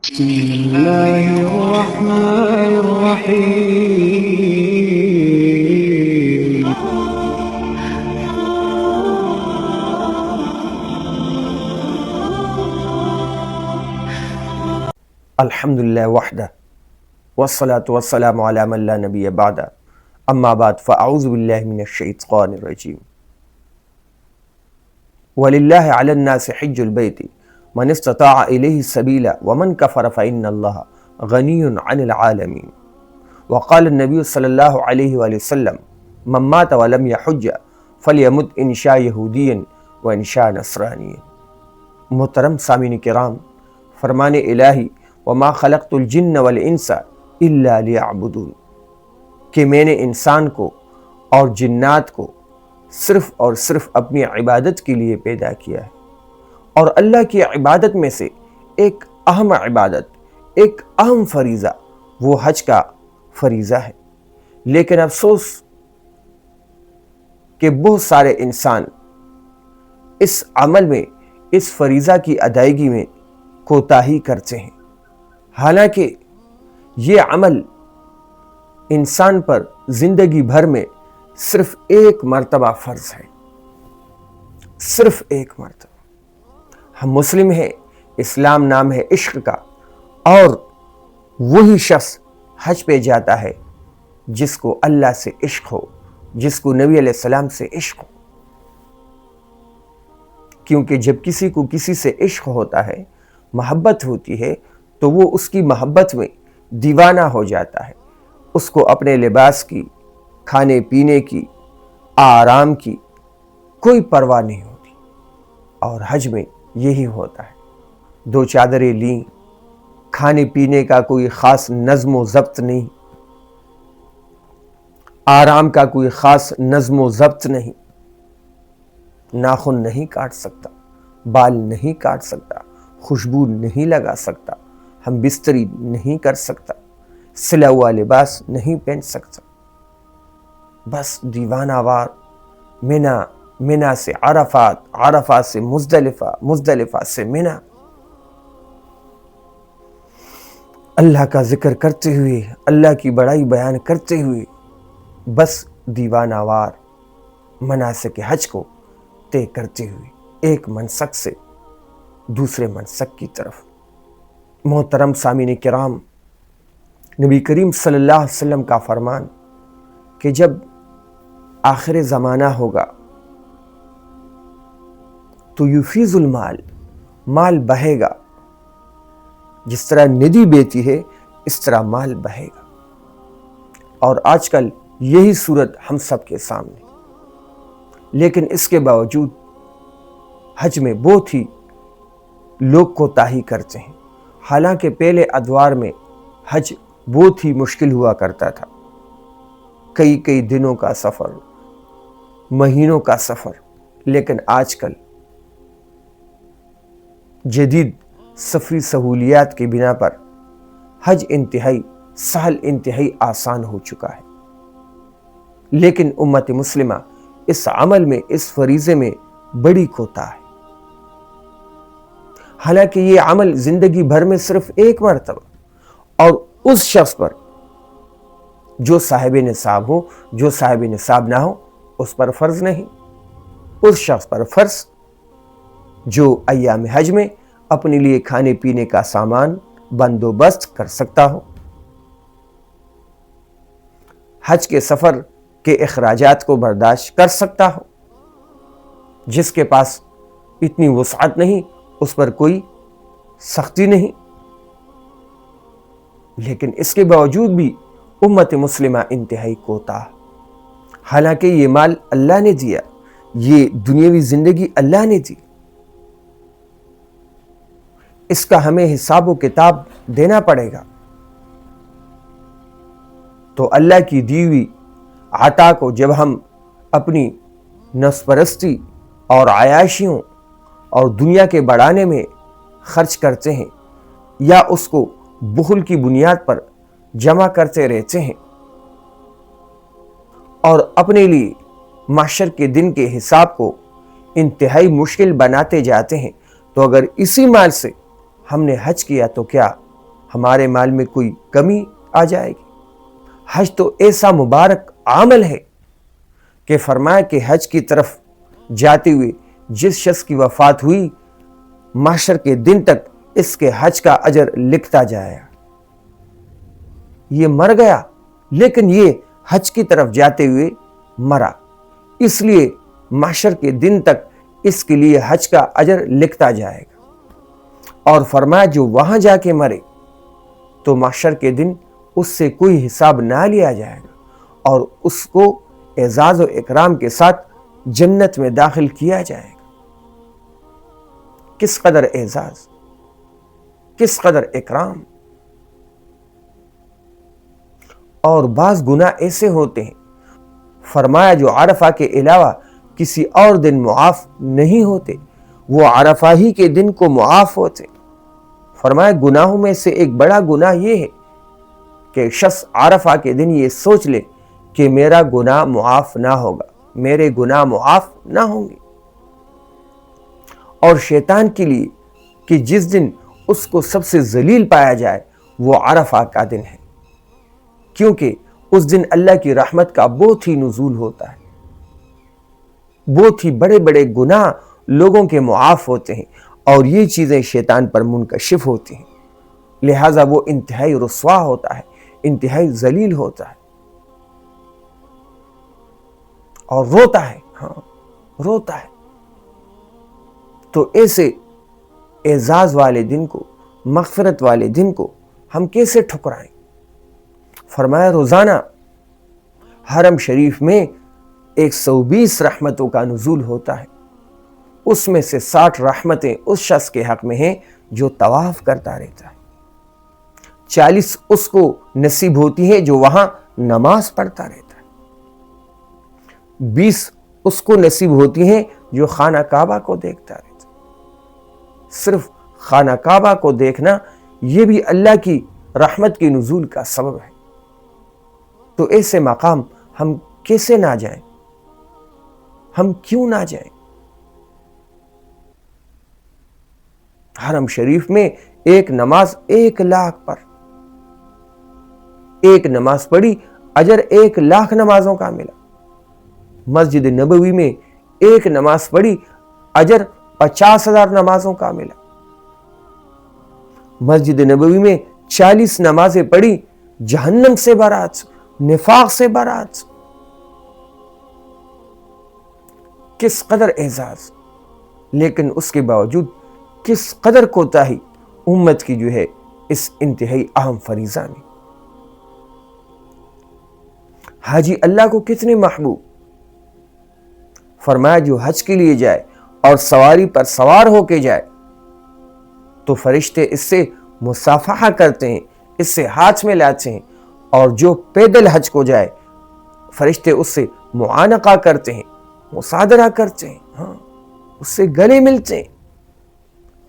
بسم الله الرحمن الرحيم. الحمد لله وحده والصلاة والسلام على من لا نبي بعده اما بعد فاعوذ بالله من الشيطان الرجيم. ولله على الناس حج البيت من استطاع إليه السبيل ومن كفر فإن الله غني عن العالمين. وقال النبي صلی اللہ علیہ وآلہ وسلم من مات ولم يحج فليمت ان شاء يهوديا وان شاء نصرانيا. محترم سامعین کرام، فرمان الہی وما خلقت الجن والانس الا ليعبدون کہ میں نے انسان کو اور جنات کو صرف اور صرف اپنی عبادت کے لیے پیدا کیا ہے. اور اللہ کی عبادت میں سے ایک اہم عبادت، ایک اہم فریضہ وہ حج کا فریضہ ہے. لیکن افسوس کہ بہت سارے انسان اس عمل میں، اس فریضہ کی ادائیگی میں کوتاہی کرتے ہیں. حالانکہ یہ عمل انسان پر زندگی بھر میں صرف ایک مرتبہ فرض ہے، صرف ایک مرتبہ. ہم مسلم ہیں، اسلام نام ہے عشق کا، اور وہی شخص حج پہ جاتا ہے جس کو اللہ سے عشق ہو، جس کو نبی علیہ السلام سے عشق ہو. کیونکہ جب کسی کو کسی سے عشق ہوتا ہے، محبت ہوتی ہے، تو وہ اس کی محبت میں دیوانہ ہو جاتا ہے. اس کو اپنے لباس کی، کھانے پینے کی، آرام کی کوئی پرواہ نہیں ہوتی. اور حج میں یہی ہوتا ہے. دو چادریں لیں، کھانے پینے کا کوئی خاص نظم و ضبط نہیں، آرام کا کوئی خاص نظم و ضبط نہیں. ناخن نہیں کاٹ سکتا، بال نہیں کاٹ سکتا، خوشبو نہیں لگا سکتا، ہم بستری نہیں کر سکتا، سلا ہوا لباس نہیں پہن سکتا. بس دیوانہ وار منا سے عرفات، عرفات سے مزدلفہ، مزدلفہ سے منا، اللہ کا ذکر کرتے ہوئے، اللہ کی بڑائی بیان کرتے ہوئے، بس دیوانہ وار مناسک حج کو طے کرتے ہوئے ایک منسک سے دوسرے منسک کی طرف. محترم سامعین کرام، نبی کریم صلی اللہ علیہ وسلم کا فرمان کہ جب آخر زمانہ ہوگا تو یفیض المال، مال بہے گا. جس طرح ندی بہتی ہے اس طرح مال بہے گا. اور آج کل یہی صورت ہم سب کے سامنے. لیکن اس کے باوجود حج میں بہت ہی لوگ کوتاہی کرتے ہیں. حالانکہ پہلے ادوار میں حج بہت ہی مشکل ہوا کرتا تھا. کئی دنوں کا سفر، مہینوں کا سفر. لیکن آج کل جدید سفری سہولیات کی بنا پر حج انتہائی سہل، انتہائی آسان ہو چکا ہے. لیکن امت مسلمہ اس عمل میں، اس فریضے میں بڑی کوتاہ ہے. حالانکہ یہ عمل زندگی بھر میں صرف ایک مرتبہ، اور اس شخص پر جو صاحب نصاب ہو، جو صاحب نصاب نہ ہو اس پر فرض نہیں. اس شخص پر فرض جو ایام حج میں اپنے لیے کھانے پینے کا سامان بندوبست کر سکتا ہو، حج کے سفر کے اخراجات کو برداشت کر سکتا ہو. جس کے پاس اتنی وسعت نہیں اس پر کوئی سختی نہیں. لیکن اس کے باوجود بھی امت مسلمہ انتہائی کوتاہ. حالانکہ یہ مال اللہ نے دیا، یہ دنیاوی زندگی اللہ نے دی، اس کا ہمیں حساب و کتاب دینا پڑے گا. تو اللہ کی دی ہوئی عطا کو جب ہم اپنی نفس پرستی اور عیاشیوں اور دنیا کے بڑھانے میں خرچ کرتے ہیں، یا اس کو بخل کی بنیاد پر جمع کرتے رہتے ہیں، اور اپنے لیے محشر کے دن کے حساب کو انتہائی مشکل بناتے جاتے ہیں، تو اگر اسی مال سے ہم نے حج کیا تو کیا ہمارے مال میں کوئی کمی آ جائے گی؟ حج تو ایسا مبارک عمل ہے کہ فرمایا کہ حج کی طرف جاتے ہوئے جس شخص کی وفات ہوئی، محشر کے دن تک اس کے حج کا اجر لکھتا جائے گا۔ یہ مر گیا لیکن یہ حج کی طرف جاتے ہوئے مرا، اس لیے محشر کے دن تک اس کے لیے حج کا اجر لکھتا جائے گا۔ اور فرمایا جو وہاں جا کے مرے تو محشر کے دن اس سے کوئی حساب نہ لیا جائے گا اور اس کو اعزاز و اکرام کے ساتھ جنت میں داخل کیا جائے گا۔ کس قدر اعزاز، کس قدر اکرام! اور بعض گناہ ایسے ہوتے ہیں فرمایا جو عرفہ کے علاوہ کسی اور دن معاف نہیں ہوتے، وہ عرفہ ہی کے دن کو معاف ہوتے۔ فرمایا گناہوں میں سے ایک بڑا گناہ یہ ہے کہ شخص عرفہ کے دن یہ سوچ لے کہ میرا گناہ معاف نہ ہوگا، میرے گناہ معاف نہ ہوں گے۔ اور شیطان کے لیے کہ جس دن اس کو سب سے ذلیل پایا جائے وہ عرفہ کا دن ہے، کیونکہ اس دن اللہ کی رحمت کا بہت ہی نزول ہوتا ہے، بہت ہی بڑے بڑے گناہ لوگوں کے معاف ہوتے ہیں اور یہ چیزیں شیطان پر منکشف ہوتی ہیں، لہٰذا وہ انتہائی رسوا ہوتا ہے، انتہائی ذلیل ہوتا ہے اور روتا ہے، روتا ہے۔ تو ایسے اعزاز والے دن کو، مغفرت والے دن کو ہم کیسے ٹھکرائیں؟ فرمایا روزانہ حرم شریف میں 120 رحمتوں کا نزول ہوتا ہے، اس میں سے 60 رحمتیں اس شخص کے حق میں ہیں جو طواف کرتا رہتا ہے، 40 اس کو نصیب ہوتی ہیں جو وہاں نماز پڑھتا رہتا ہے، 20 اس کو نصیب ہوتی ہیں جو خانہ کعبہ کو دیکھتا رہتا ہے۔ صرف خانہ کعبہ کو دیکھنا یہ بھی اللہ کی رحمت کی نزول کا سبب ہے۔ تو ایسے مقام ہم کیسے نہ جائیں؟ ہم کیوں نہ جائیں؟ حرم شریف میں ایک نماز 1 لاکھ پر، ایک نماز پڑھی اجر 1 لاکھ نمازوں کا ملا۔ مسجد نبوی میں ایک نماز پڑھی اجر 50,000 نمازوں کا ملا۔ مسجد نبوی میں 40 نمازیں پڑھی جہنم سے برات، نفاق سے برات۔ کس قدر اعزاز، لیکن اس کے باوجود کس قدر کوتاہی امت کی جو ہے اس انتہائی اہم فریضہ میں۔ حاجی اللہ کو کتنے محبوب! فرمایا جو حج کے لیے جائے اور سواری پر سوار ہو کے جائے تو فرشتے اس سے مصافحہ کرتے ہیں، اس سے ہاتھ میں لاتے ہیں، اور جو پیدل حج کو جائے فرشتے اس سے معانقہ کرتے ہیں، مصادرہ کرتے ہیں، اس سے گلے ملتے ہیں۔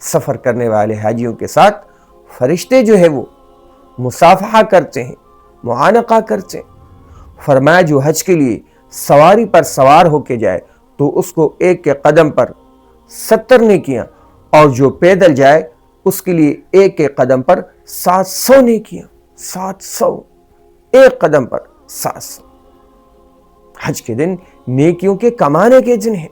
سفر کرنے والے حاجیوں کے ساتھ فرشتے جو ہے وہ مصافحہ کرتے ہیں، معانقہ کرتے ہیں۔ فرمایا جو حج کے لیے سواری پر سوار ہو کے جائے تو اس کو ایک کے قدم پر 70 نیکیاں، اور جو پیدل جائے اس کے لیے ایک کے قدم پر 700 نیکیاں۔ 700، ایک قدم پر 700۔ حج کے دن نیکیوں کے کمانے کے دن ہیں۔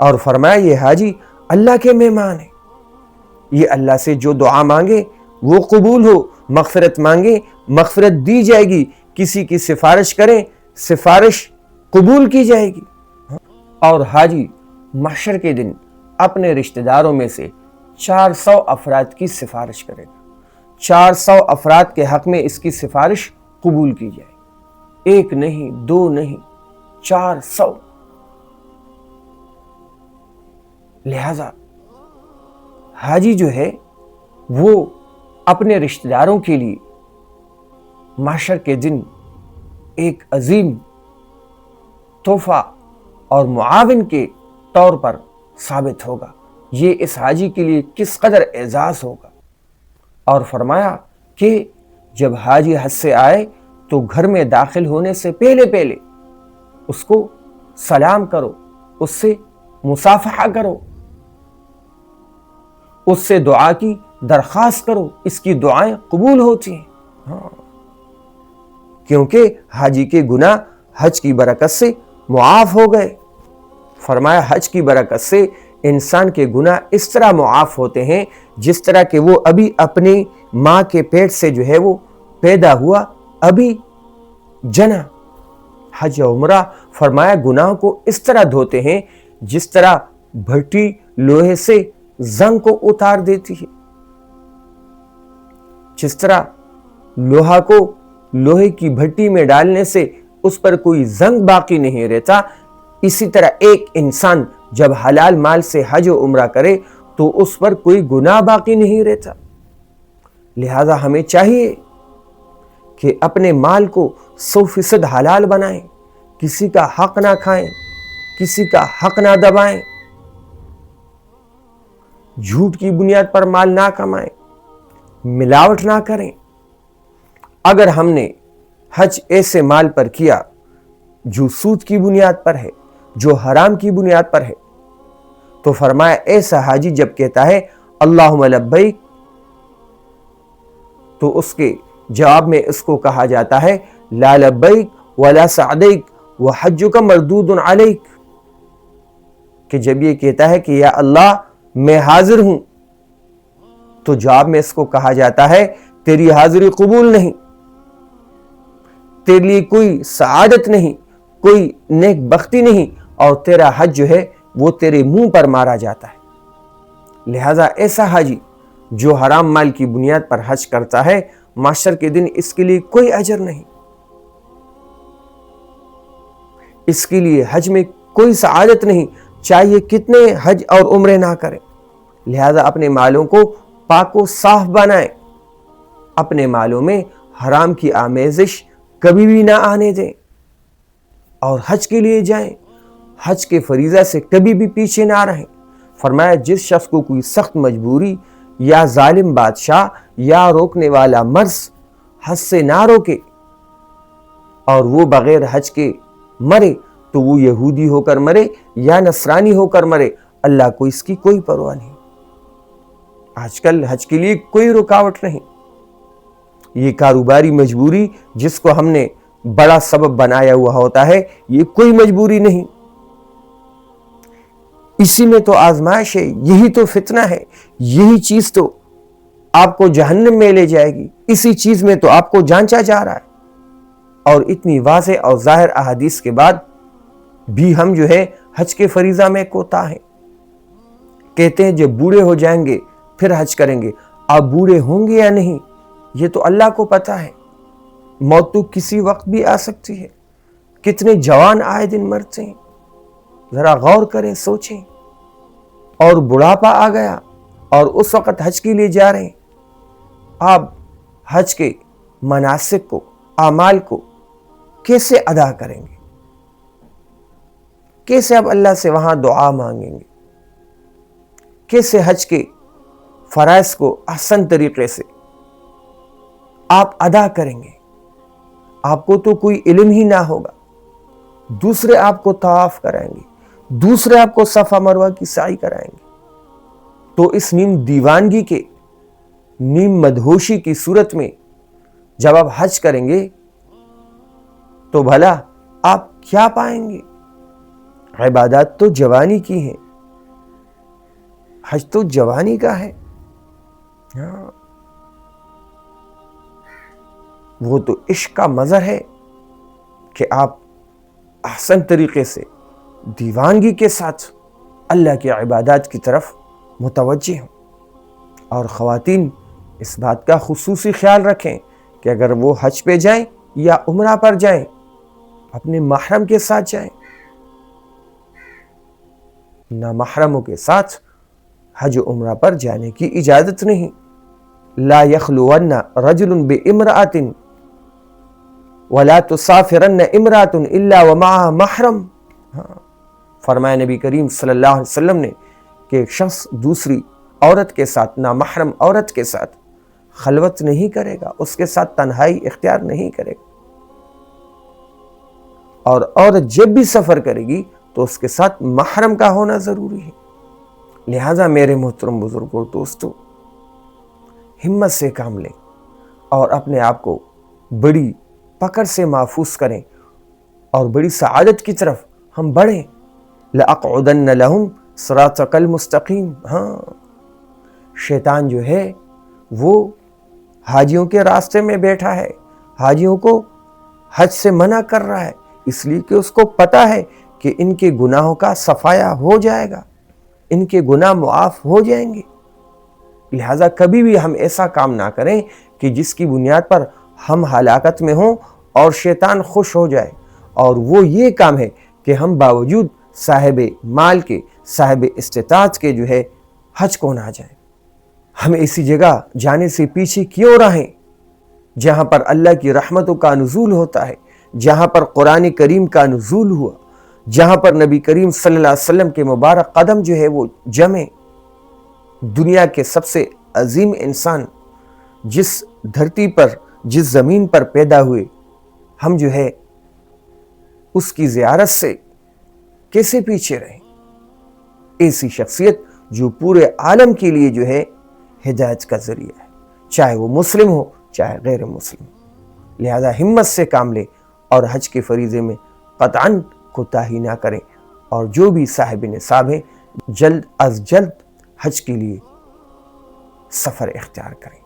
اور فرمایا یہ حاجی اللہ کے مہمان ہیں، یہ اللہ سے جو دعا مانگے وہ قبول ہو، مغفرت مانگے مغفرت دی جائے گی، کسی کی سفارش کریں سفارش قبول کی جائے گی۔ اور حاجی محشر کے دن اپنے رشتہ داروں میں سے 400 افراد کی سفارش کرے گا، 400 افراد کے حق میں اس کی سفارش قبول کی جائے گی، 1 نہیں 2 نہیں 400۔ لہذا حاجی جو ہے وہ اپنے رشتہ داروں کے لیے محشر کے دن ایک عظیم تحفہ اور معاون کے طور پر ثابت ہوگا۔ یہ اس حاجی کے لیے کس قدر اعزاز ہوگا۔ اور فرمایا کہ جب حاجی حج سے آئے تو گھر میں داخل ہونے سے پہلے اس کو سلام کرو، اس سے مصافحہ کرو، اس سے دعا کی درخواست کرو، اس کی دعائیں قبول ہوتی ہیں۔ کیونکہ حاجی کے گناہ حج کی برکت سے معاف ہو گئے۔ فرمایا حج کی برکت سے انسان کے گناہ اس طرح معاف ہوتے ہیں جس طرح کہ وہ ابھی اپنی ماں کے پیٹ سے جو ہے وہ پیدا ہوا، ابھی جنا۔ حج و عمرہ فرمایا گناہ کو اس طرح دھوتے ہیں جس طرح بھٹی لوہے سے زنگ کو اتار دیتی ہے۔ جس طرح لوہا کو لوہے کی بھٹی میں ڈالنے سے اس پر کوئی زنگ باقی نہیں رہتا، اسی طرح ایک انسان جب حلال مال سے حج و عمرہ کرے تو اس پر کوئی گناہ باقی نہیں رہتا۔ لہذا ہمیں چاہیے کہ اپنے مال کو 100% حلال بنائیں، کسی کا حق نہ کھائیں، کسی کا حق نہ دبائیں، جھوٹ کی بنیاد پر مال نہ کمائیں، ملاوٹ نہ کریں۔ اگر ہم نے حج ایسے مال پر کیا جو سود کی بنیاد پر ہے، جو حرام کی بنیاد پر ہے، تو فرمایا ایسا حاجی جب کہتا ہے اللہم لبیک، تو اس کے جواب میں اس کو کہا جاتا ہے لا لبیک ولا سعدیک وحجک مردود علیک، کہ جب یہ کہتا ہے کہ یا اللہ میں حاضر ہوں، تو جواب میں اس کو کہا جاتا ہے تیری حاضری قبول نہیں، تیرے لیے کوئی سعادت نہیں، کوئی نیک بختی نہیں، اور تیرا حج جو ہے وہ تیرے منہ پر مارا جاتا ہے۔ لہذا ایسا حاجی جو حرام مال کی بنیاد پر حج کرتا ہے، محشر کے دن اس کے لیے کوئی اجر نہیں، اس کے لیے حج میں کوئی سعادت نہیں، چاہیے کتنے حج اور عمرے نہ کریں۔ لہذا اپنے مالوں کو پاک و صاف بنائیں، اپنے مالوں میں حرام کی آمیزش کبھی بھی نہ آنے دیں، اور حج کے لیے جائیں، حج کے فریضہ سے کبھی بھی پیچھے نہ رہیں۔ فرمایا جس شخص کو کوئی سخت مجبوری یا ظالم بادشاہ یا روکنے والا مرض حج سے نہ روکے اور وہ بغیر حج کے مرے، تو وہ یہودی ہو کر مرے یا نصرانی ہو کر مرے، اللہ کو اس کی کوئی پرواہ نہیں۔ آج کل حج کے لیے کوئی رکاوٹ نہیں، یہ کاروباری مجبوری جس کو ہم نے بڑا سبب بنایا ہوا ہوتا ہے، یہ کوئی مجبوری نہیں، اسی میں تو آزمائش ہے، یہی تو فتنہ ہے، یہی چیز تو آپ کو جہنم میں لے جائے گی، اسی چیز میں تو آپ کو جانچا جا رہا ہے۔ اور اتنی واضح اور ظاہر احادیث کے بعد بھی ہم جو ہے حج کے فریضہ میں کوتاہ ہیں، کہتے ہیں جب بوڑھے ہو جائیں گے پھر حج کریں گے۔ آپ بوڑھے ہوں گے یا نہیں یہ تو اللہ کو پتہ ہے، موت تو کسی وقت بھی آ سکتی ہے، کتنے جوان آئے دن مرتے ہیں، ذرا غور کریں، سوچیں۔ اور بڑھاپا آ گیا اور اس وقت حج کے لیے جا رہے ہیں، آپ حج کے مناسک کو، اعمال کو کیسے ادا کریں گے؟ کیسے اب اللہ سے وہاں دعا مانگیں گے؟ کیسے حج کے فرائض کو احسن طریقے سے آپ ادا کریں گے؟ آپ کو تو کوئی علم ہی نہ ہوگا، دوسرے آپ کو طواف کرائیں گے، دوسرے آپ کو صفا مروہ کی سعی کرائیں گے، تو اس نیم دیوانگی کے، نیم مدہوشی کی صورت میں جب آپ حج کریں گے تو بھلا آپ کیا پائیں گے؟ عبادات تو جوانی کی ہیں، حج تو جوانی کا ہے، وہ تو عشق کا مظہر ہے کہ آپ احسن طریقے سے دیوانگی کے ساتھ اللہ کی عبادات کی طرف متوجہ ہوں۔ اور خواتین اس بات کا خصوصی خیال رکھیں کہ اگر وہ حج پہ جائیں یا عمرہ پر جائیں، اپنے محرم کے ساتھ جائیں، نامحرموں کے ساتھ حج و عمرہ پر جانے کی اجازت نہیں۔ لا یخلون رجل بامرأۃ ولا تسافرن امرأۃ الا ومعها محرم۔ فرمایا نبی کریم صلی اللہ علیہ وسلم نے کہ ایک شخص دوسری عورت کے ساتھ، نامحرم عورت کے ساتھ خلوت نہیں کرے گا، اس کے ساتھ تنہائی اختیار نہیں کرے گا، اور عورت جب بھی سفر کرے گی تو اس کے ساتھ محرم کا ہونا ضروری ہے۔ لہٰذا میرے محترم بزرگوں دوستوں، ہمت سے کام لیں اور اپنے آپ کو بڑی پکڑ سے محفوظ کریں اور بڑی سعادت کی طرف ہم بڑھیں۔ لَأَقْعُدَنَّ لَهُمْ صِرَاطَكَ الْمُسْتَقِيمَ۔ ہاں، شیطان جو ہے وہ حاجیوں کے راستے میں بیٹھا ہے، حاجیوں کو حج سے منع کر رہا ہے، اس لیے کہ اس کو پتہ ہے کہ ان کے گناہوں کا صفایا ہو جائے گا، ان کے گناہ معاف ہو جائیں گے۔ لہٰذا کبھی بھی ہم ایسا کام نہ کریں کہ جس کی بنیاد پر ہم ہلاکت میں ہوں اور شیطان خوش ہو جائے، اور وہ یہ کام ہے کہ ہم باوجود صاحب مال کے، صاحب استطاعت کے جو ہے حج کو نہ جائیں۔ ہم ایسی جگہ جانے سے پیچھے کیوں رہیں جہاں پر اللہ کی رحمتوں کا نزول ہوتا ہے، جہاں پر قرآن کریم کا نزول ہوا، جہاں پر نبی کریم صلی اللہ علیہ وسلم کے مبارک قدم جو ہے وہ جمے۔ دنیا کے سب سے عظیم انسان جس دھرتی پر، جس زمین پر پیدا ہوئے، ہم جو ہے اس کی زیارت سے کیسے پیچھے رہیں؟ ایسی شخصیت جو پورے عالم کے لیے جو ہے ہدایت کا ذریعہ ہے، چاہے وہ مسلم ہو چاہے غیر مسلم۔ لہذا ہمت سے کام لیں اور حج کے فریضے میں قطعاً کوتاہی نہ کریں، اور جو بھی صاحب نصاب ہیں جلد از جلد حج کے لیے سفر اختیار کریں۔